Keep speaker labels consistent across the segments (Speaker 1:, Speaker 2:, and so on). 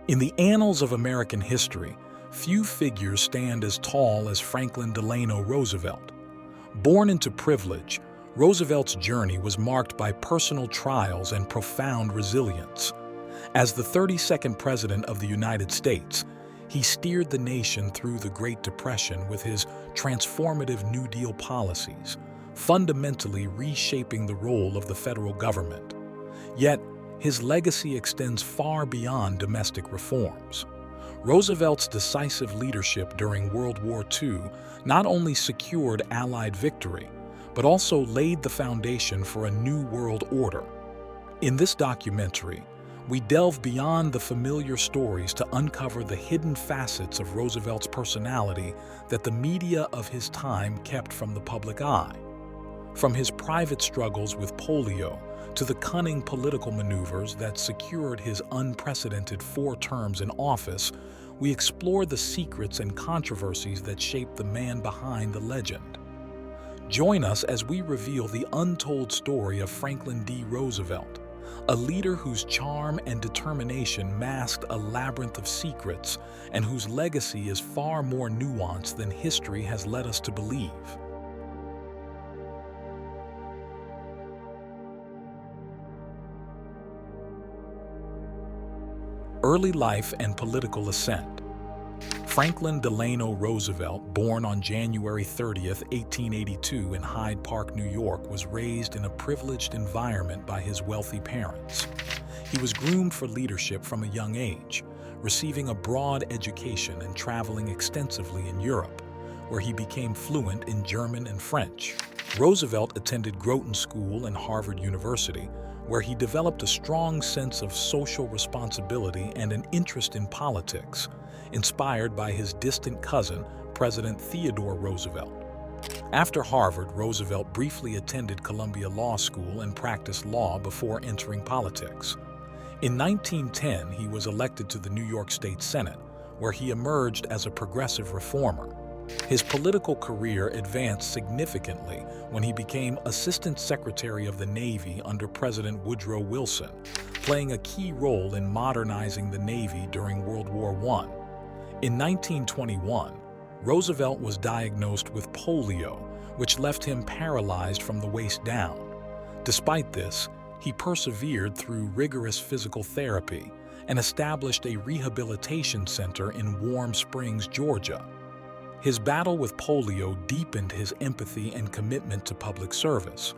Speaker 1: In the annals of American history, few figures stand as tall as Franklin Delano Roosevelt. Born into privilege, Roosevelt's journey was marked by personal trials and profound resilience. As the 32nd President of the United States, he steered the nation through the Great Depression with his transformative New Deal policies, fundamentally reshaping the role of the federal government. Yet, his legacy extends far beyond domestic reforms. Roosevelt's decisive leadership during World War II not only secured Allied victory, but also laid the foundation for a new world order. In this documentary, we delve beyond the familiar stories to uncover the hidden facets of Roosevelt's personality that the media of his time kept from the public eye. From his private struggles with polio to the cunning political maneuvers that secured his unprecedented 4 terms in office, we explore the secrets and controversies that shaped the man behind the legend. Join us as we reveal the untold story of Franklin D. Roosevelt, a leader whose charm and determination masked a labyrinth of secrets and whose legacy is far more nuanced than history has led us to believe. Early life and political ascent. Franklin Delano Roosevelt, born on January 30, 1882 in Hyde Park, New York, was raised in a privileged environment by his wealthy parents. He was groomed for leadership from a young age, receiving a broad education and traveling extensively in Europe, where he became fluent in German and French. Roosevelt attended Groton School and Harvard University, where he developed a strong sense of social responsibility and an interest in politics, inspired by his distant cousin, President Theodore Roosevelt. After Harvard, Roosevelt briefly attended Columbia Law School and practiced law before entering politics. In 1910, he was elected to the New York State Senate, where he emerged as a progressive reformer. His political career advanced significantly when he became Assistant Secretary of the Navy under President Woodrow Wilson, playing a key role in modernizing the Navy during World War I. In 1921, Roosevelt was diagnosed with polio, which left him paralyzed from the waist down. Despite this, he persevered through rigorous physical therapy and established a rehabilitation center in Warm Springs, Georgia. His battle with polio deepened his empathy and commitment to public service,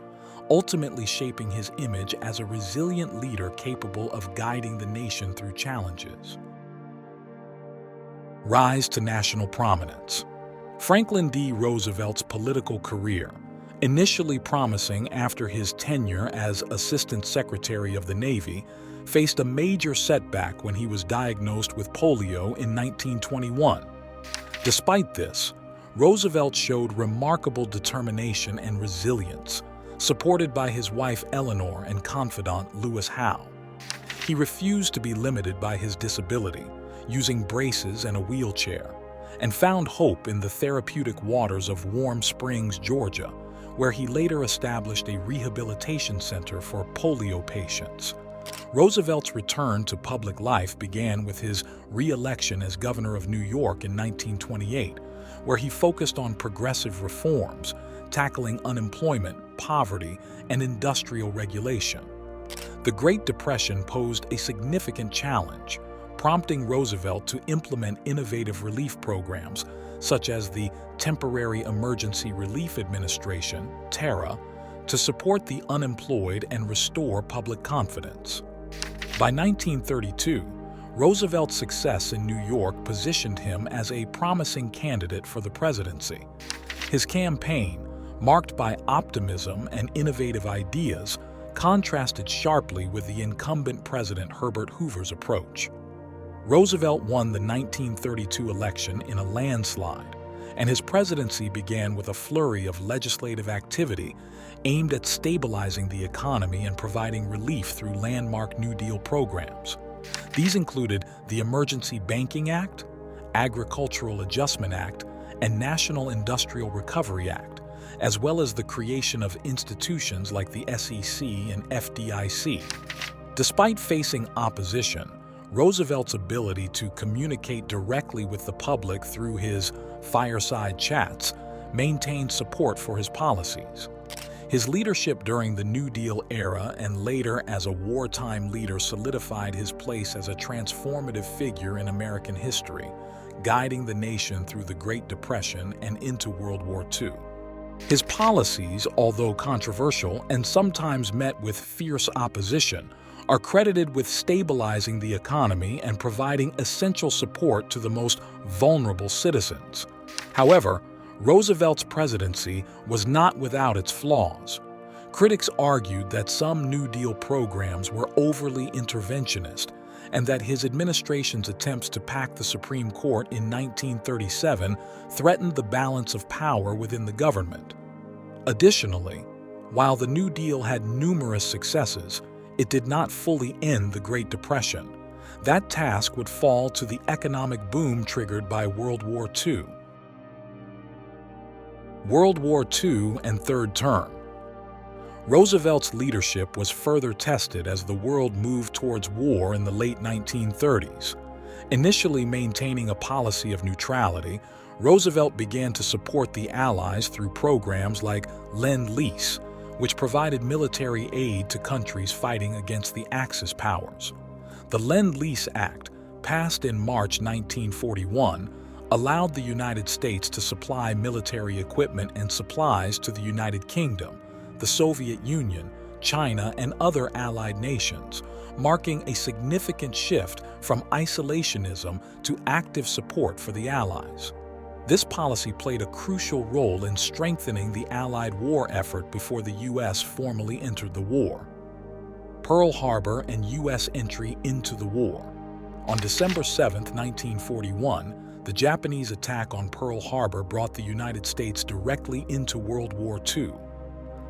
Speaker 1: ultimately shaping his image as a resilient leader capable of guiding the nation through challenges. Rise to national prominence. Franklin D. Roosevelt's political career, initially promising after his tenure as Assistant Secretary of the Navy, faced a major setback when he was diagnosed with polio in 1921. Despite this, Roosevelt showed remarkable determination and resilience, supported by his wife Eleanor and confidant Lewis Howe. He refused to be limited by his disability, using braces and a wheelchair, and found hope in the therapeutic waters of Warm Springs, Georgia, where he later established a rehabilitation center for polio patients. Roosevelt's return to public life began with his re-election as governor of New York in 1928, where he focused on progressive reforms, tackling unemployment, poverty, and industrial regulation. The Great Depression posed a significant challenge, prompting Roosevelt to implement innovative relief programs such as the Temporary Emergency Relief Administration, TERA, to support the unemployed and restore public confidence. By 1932, Roosevelt's success in New York positioned him as a promising candidate for the presidency. His campaign, marked by optimism and innovative ideas, contrasted sharply with the incumbent President Herbert Hoover's approach. Roosevelt won the 1932 election in a landslide, and his presidency began with a flurry of legislative activity aimed at stabilizing the economy and providing relief through landmark New Deal programs. These included the Emergency Banking Act, Agricultural Adjustment Act, and National Industrial Recovery Act, as well as the creation of institutions like the SEC and FDIC. Despite facing opposition, Roosevelt's ability to communicate directly with the public through his fireside chats maintained support for his policies. His leadership during the New Deal era and later as a wartime leader solidified his place as a transformative figure in American history, guiding the nation through the Great Depression and into World War II. His policies, although controversial and sometimes met with fierce opposition, are credited with stabilizing the economy and providing essential support to the most vulnerable citizens. However, Roosevelt's presidency was not without its flaws. Critics argued that some New Deal programs were overly interventionist and that his administration's attempts to pack the Supreme Court in 1937 threatened the balance of power within the government. Additionally, while the New Deal had numerous successes, it did not fully end the Great Depression. That task would fall to the economic boom triggered by World War II. World War II and Third Term. Roosevelt's leadership was further tested as the world moved towards war in the late 1930s. Initially maintaining a policy of neutrality, Roosevelt began to support the Allies through programs like Lend-Lease, which provided military aid to countries fighting against the Axis powers. The Lend-Lease Act, passed in March 1941, allowed the United States to supply military equipment and supplies to the United Kingdom, the Soviet Union, China, and other allied nations, marking a significant shift from isolationism to active support for the Allies. This policy played a crucial role in strengthening the Allied war effort before the U.S. formally entered the war. Pearl Harbor and U.S. entry into the war. On December 7, 1941, the Japanese attack on Pearl Harbor brought the United States directly into World War II.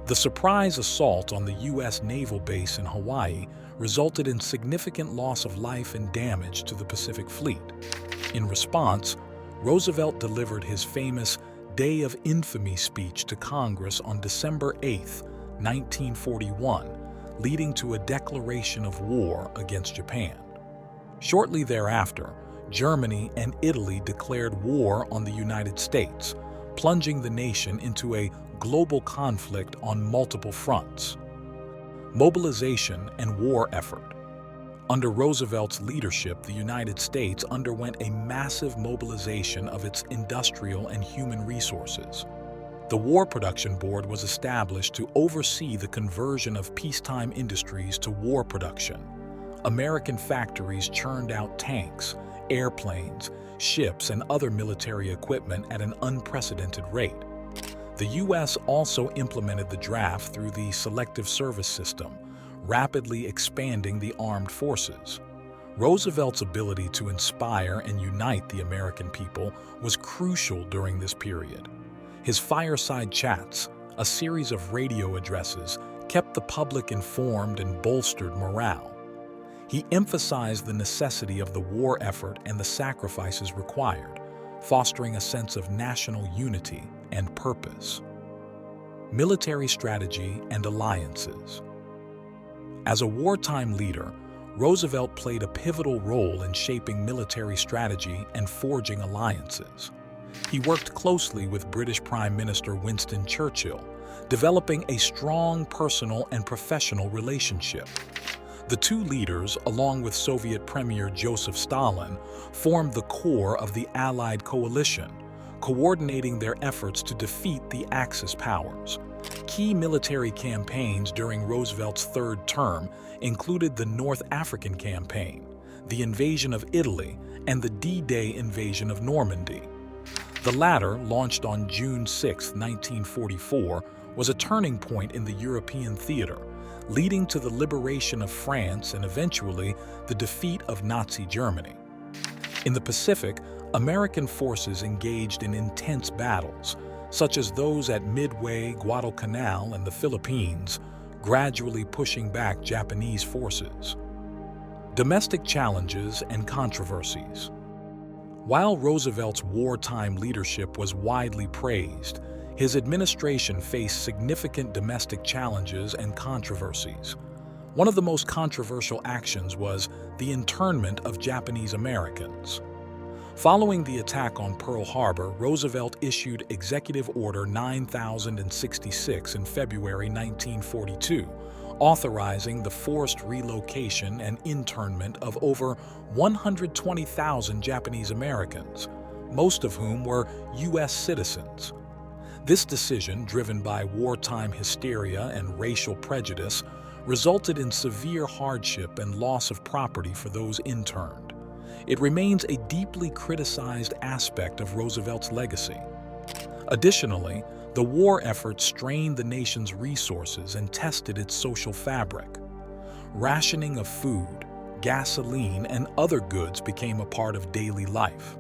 Speaker 1: The surprise assault on the U.S. naval base in Hawaii resulted in significant loss of life and damage to the Pacific Fleet. In response, Roosevelt delivered his famous Day of Infamy speech to Congress on December 8, 1941, leading to a declaration of war against Japan. Shortly thereafter, Germany and Italy declared war on the United States, plunging the nation into a global conflict on multiple fronts. Mobilization and war effort. Under Roosevelt's leadership, the United States underwent a massive mobilization of its industrial and human resources. The War Production Board was established to oversee the conversion of peacetime industries to war production. American factories churned out tanks, airplanes, ships, and other military equipment at an unprecedented rate. The U.S. also implemented the draft through the Selective Service System, rapidly expanding the armed forces. Roosevelt's ability to inspire and unite the American people was crucial during this period. His fireside chats, a series of radio addresses, kept the public informed and bolstered morale. He emphasized the necessity of the war effort and the sacrifices required, fostering a sense of national unity and purpose. Military strategy and alliances. As a wartime leader, Roosevelt played a pivotal role in shaping military strategy and forging alliances. He worked closely with British Prime Minister Winston Churchill, developing a strong personal and professional relationship. The two leaders, along with Soviet Premier Joseph Stalin, formed the core of the Allied coalition, coordinating their efforts to defeat the Axis powers. Key military campaigns during Roosevelt's third term included the North African Campaign, the invasion of Italy, and the D-Day invasion of Normandy. The latter, launched on June 6, 1944, was a turning point in the European theater, leading to the liberation of France and eventually the defeat of Nazi Germany. In the Pacific, American forces engaged in intense battles, such as those at Midway, Guadalcanal, and the Philippines, gradually pushing back Japanese forces. Domestic challenges and controversies. While Roosevelt's wartime leadership was widely praised, his administration faced significant domestic challenges and controversies. One of the most controversial actions was the internment of Japanese Americans. Following the attack on Pearl Harbor, Roosevelt issued Executive Order 9066 in February 1942, authorizing the forced relocation and internment of over 120,000 Japanese Americans, most of whom were U.S. citizens. This decision, driven by wartime hysteria and racial prejudice, resulted in severe hardship and loss of property for those interned. It remains a deeply criticized aspect of Roosevelt's legacy. Additionally, the war effort strained the nation's resources and tested its social fabric. Rationing of food, gasoline, and other goods became a part of daily life.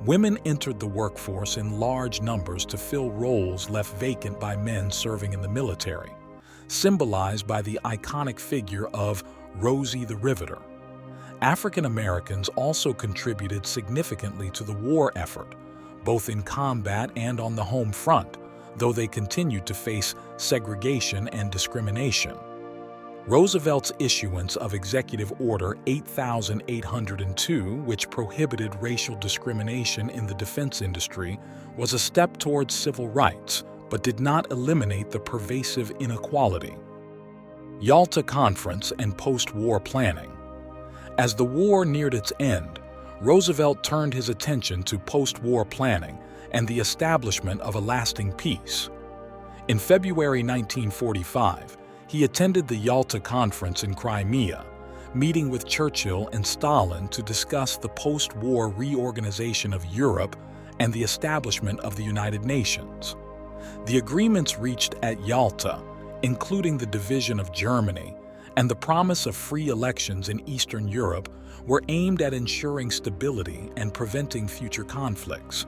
Speaker 1: Women entered the workforce in large numbers to fill roles left vacant by men serving in the military, symbolized by the iconic figure of Rosie the Riveter. African Americans also contributed significantly to the war effort, both in combat and on the home front, though they continued to face segregation and discrimination. Roosevelt's issuance of Executive Order 8802, which prohibited racial discrimination in the defense industry, was a step towards civil rights, but did not eliminate the pervasive inequality. Yalta Conference and post-war planning. As the war neared its end, Roosevelt turned his attention to post-war planning and the establishment of a lasting peace. In February 1945, he attended the Yalta Conference in Crimea, meeting with Churchill and Stalin to discuss the post-war reorganization of Europe and the establishment of the United Nations. The agreements reached at Yalta, including the division of Germany and the promise of free elections in Eastern Europe, were aimed at ensuring stability and preventing future conflicts.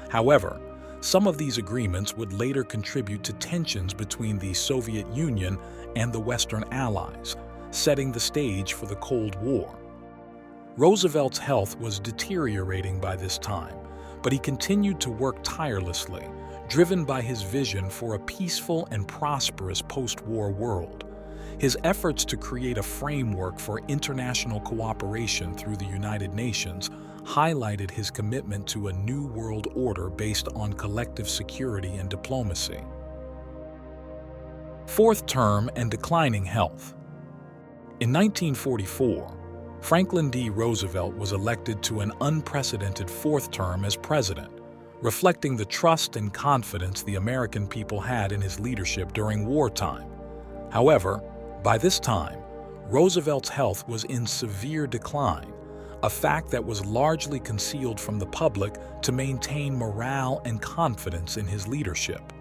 Speaker 1: However, some of these agreements would later contribute to tensions between the Soviet Union and the Western Allies, setting the stage for the Cold War. Roosevelt's health was deteriorating by this time, but he continued to work tirelessly, driven by his vision for a peaceful and prosperous post-war world. His efforts to create a framework for international cooperation through the United Nations highlighted his commitment to a new world order based on collective security and diplomacy. Fourth term and declining health. In 1944, Franklin D. Roosevelt was elected to an unprecedented fourth term as president, reflecting the trust and confidence the American people had in his leadership during wartime. However, by this time, Roosevelt's health was in severe decline, a fact that was largely concealed from the public to maintain morale and confidence in his leadership.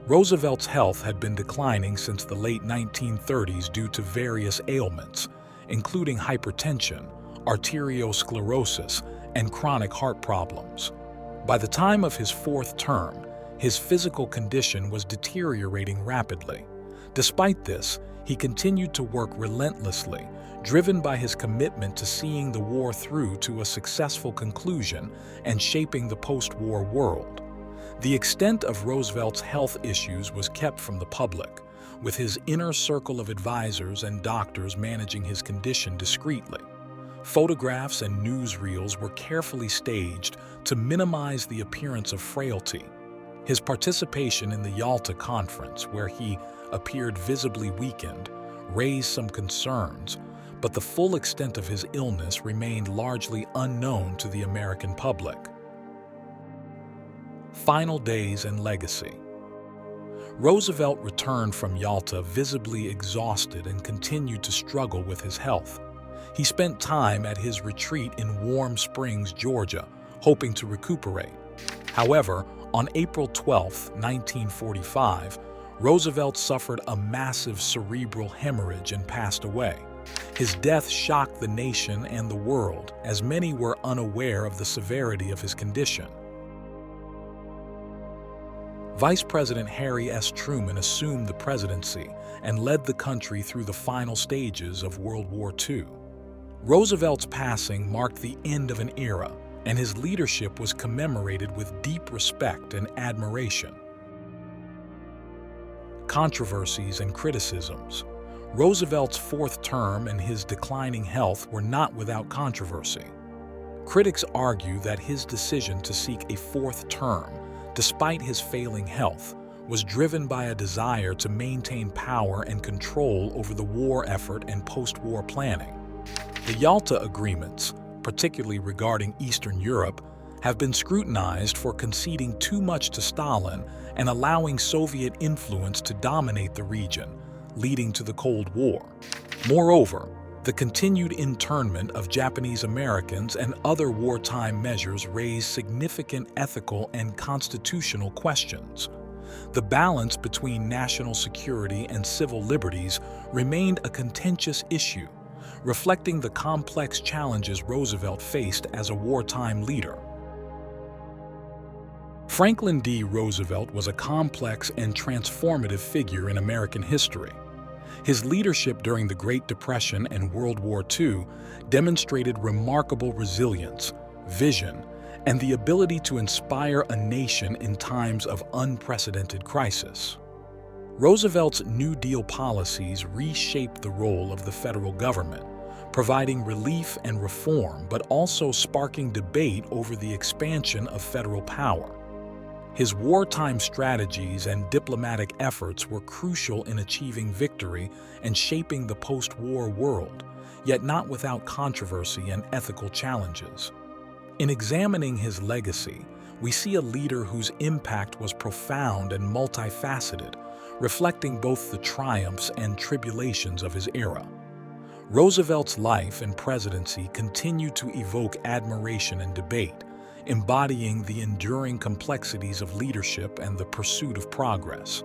Speaker 1: Roosevelt's health had been declining since the late 1930s due to various ailments, including hypertension, arteriosclerosis, and chronic heart problems. By the time of his fourth term, his physical condition was deteriorating rapidly. Despite this, he continued to work relentlessly, driven by his commitment to seeing the war through to a successful conclusion and shaping the post-war world. The extent of Roosevelt's health issues was kept from the public, with his inner circle of advisors and doctors managing his condition discreetly. Photographs and newsreels were carefully staged to minimize the appearance of frailty. His participation in the Yalta Conference, where he appeared visibly weakened, raised some concerns, but the full extent of his illness remained largely unknown to the American public. Final days and legacy. Roosevelt returned from Yalta visibly exhausted and continued to struggle with his health. He spent time at his retreat in Warm Springs, Georgia, hoping to recuperate. However, on April 12, 1945, Roosevelt suffered a massive cerebral hemorrhage and passed away. His death shocked the nation and the world, as many were unaware of the severity of his condition. Vice President Harry S. Truman assumed the presidency and led the country through the final stages of World War II. Roosevelt's passing marked the end of an era, and his leadership was commemorated with deep respect and admiration. Controversies and Criticisms. Roosevelt's fourth term and his declining health were not without controversy. Critics argue that his decision to seek a fourth term, despite his failing health, was driven by a desire to maintain power and control over the war effort and post-war planning. The Yalta Agreements, particularly regarding Eastern Europe, have been scrutinized for conceding too much to Stalin and allowing Soviet influence to dominate the region, leading to the Cold War. Moreover, the continued internment of Japanese Americans and other wartime measures raised significant ethical and constitutional questions. The balance between national security and civil liberties remained a contentious issue, reflecting the complex challenges Roosevelt faced as a wartime leader. Franklin D. Roosevelt was a complex and transformative figure in American history. His leadership during the Great Depression and World War II demonstrated remarkable resilience, vision, and the ability to inspire a nation in times of unprecedented crisis. Roosevelt's New Deal policies reshaped the role of the federal government, providing relief and reform, but also sparking debate over the expansion of federal power. His wartime strategies and diplomatic efforts were crucial in achieving victory and shaping the post-war world, yet not without controversy and ethical challenges. In examining his legacy, we see a leader whose impact was profound and multifaceted, reflecting both the triumphs and tribulations of his era. Roosevelt's life and presidency continue to evoke admiration and debate, embodying the enduring complexities of leadership and the pursuit of progress.